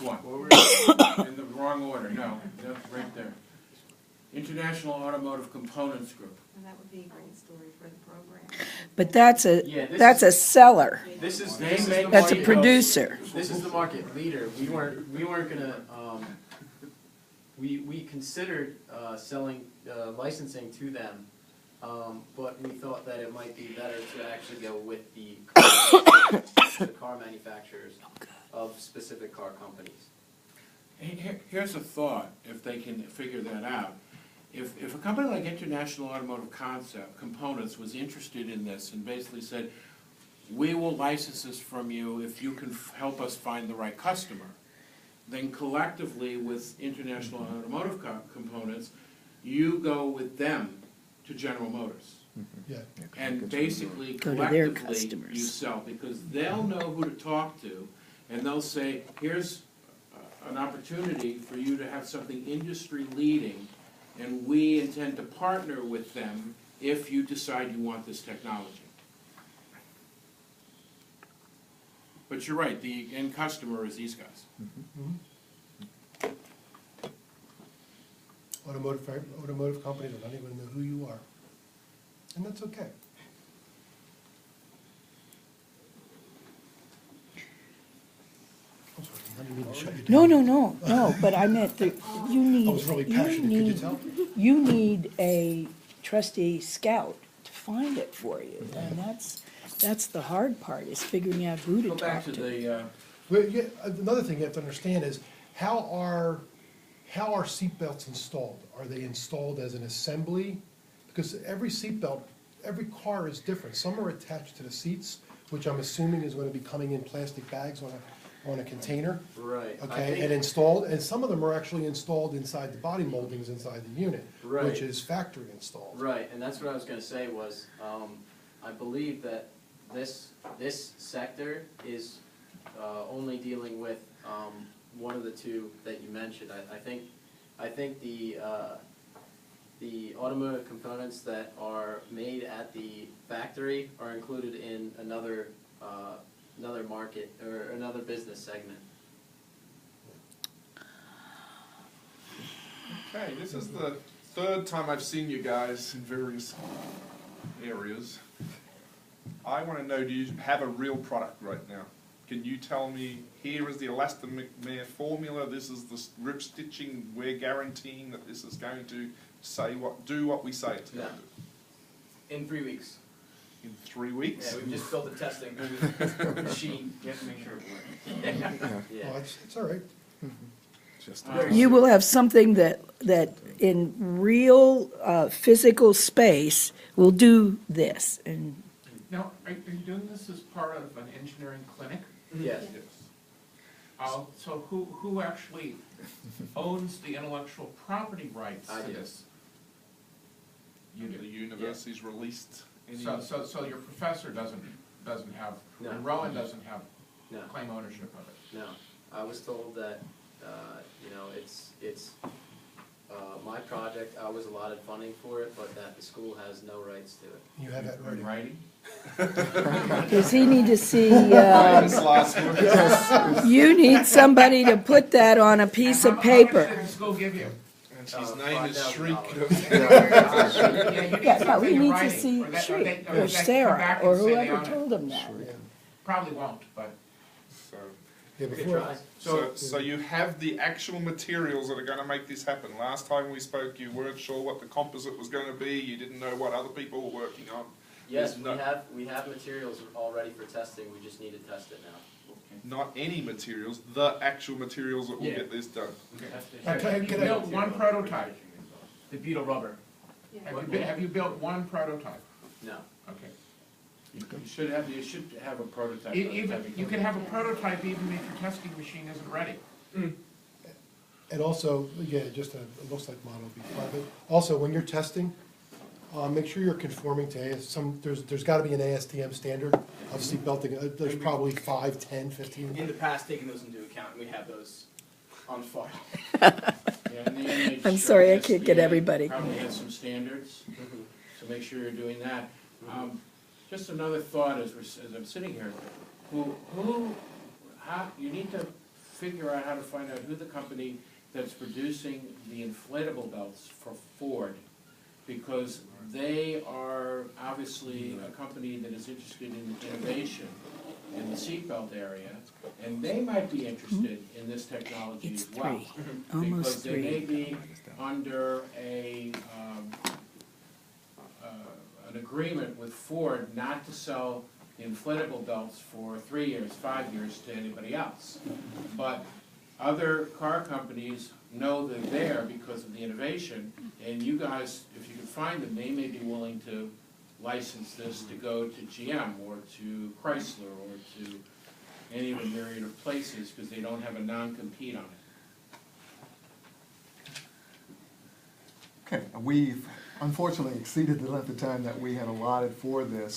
one. In the wrong order, no, that's right there. International Automotive Components Group. And that would be a great story for the program. But that's Yeah, a seller. This is They the make- That's a market- producer. This is the market leader. We weren't gonna. We considered selling licensing to them, but we thought that it might be better to actually go with the car manufacturers of specific car companies. Here's a thought, if they can figure that out. If a company like International Automotive Components was interested in this and basically said, we will license this from you if you can help us find the right customer, then collectively with International Automotive Components, you go with them to General Motors. Yeah. And basically, Go to their collectively, customers. you sell, because they'll know who to talk to, and they'll say, here's an opportunity for you to have something industry-leading, and we intend to partner with them if you decide you want this technology. But you're right, the end customer is these guys. Automotive companies don't even know who you are. And that's okay. I'm sorry, I didn't mean to shut you down. No, but I meant that you need. I was really passionate, could you tell? You need a trustee scout to find it for you, and that's the hard part, is figuring out who to Go back talk to to. the, Well, yeah, another thing you have to understand is, how are seatbelts installed? Are they installed as an assembly? Because every seatbelt, every car is different. Some are attached to the seats, which I'm assuming is gonna be coming in plastic bags on a container. Right. Okay, and installed, and some of them are actually installed inside the body moldings inside the unit, Right. which is factory installed. Right, and that's what I was gonna say was, I believe that this sector is only dealing with one of the two that you mentioned. I think the automotive components that are made at the factory are included in another market or another business segment. Okay, this is the third time I've seen you guys in various areas. I want to know, do you have a real product right now? Can you tell me, here is the elastomer formula, this is the rip stitching, we're guaranteeing that this is going to do what we say it's going to do? In 3 weeks. In 3 weeks? Yeah, we've just built a testing machine. You have to make sure it works. Yeah. Oh, it's all right. You will have something that in real physical space will do this, and Now, are you doing this as part of an engineering clinic? Yes. So who actually owns the intellectual property rights I to do. this? The university's released any... So your professor doesn't have, No. and Rowan doesn't have No. claim ownership of it? No, I was told that, it's my project, I was allotted funding for it, but that the school has no rights to it. You have that In right. writing? does he need to see, Famous last words. you need somebody to put that on a piece of And how much paper. did the school give you? And his name is Shriek. Yeah, you need Yeah, no, something he in needs to writing, see or they- or Shriek, they- or they come Sarah, back or and say they whoever own it. told him that. Probably won't, but. So, Yeah, Good before, try. so you have the actual materials that are going to make this happen. Last time we spoke, you weren't sure what the composite was going to be. You didn't know what other people were working on. Yes, There's we have materials all ready for testing, we just need to test it now. Not any materials, the actual materials that will Yeah. get this done. Okay, You can I- built one prototype. The beetle rubber. Yeah. Have you built one prototype? No. Okay. you should have a prototype. Even, you can have a prototype even if your testing machine isn't ready. and also, yeah, just a looks-like model would be fine, but also, when you're testing, make sure you're conforming to there's gotta be an ASTM standard of seat belting. There's probably 5, 10, 15. In the past, taking those into account, and we have those on file. Yeah, and the NHS I'm sorry, I can't get everybody. Probably has some standards, so make sure you're doing that. Just another thought as I'm sitting here, how, you need to figure out how to find out who the company that's producing the inflatable belts for Ford, because they are obviously a company that is interested in innovation in the seatbelt area, and they might be interested in this technology It's as well. 3, almost Because they may 3. be under an agreement with Ford not to sell inflatable belts for 3 years, 5 years to anybody else. But other car companies know they're there because of the innovation, and you guys, if you can find them, they may be willing to license this to go to GM or to Chrysler or to any of a myriad of places, because they don't have a non-compete on it. Okay, we've unfortunately exceeded the length of time that we had allotted for this.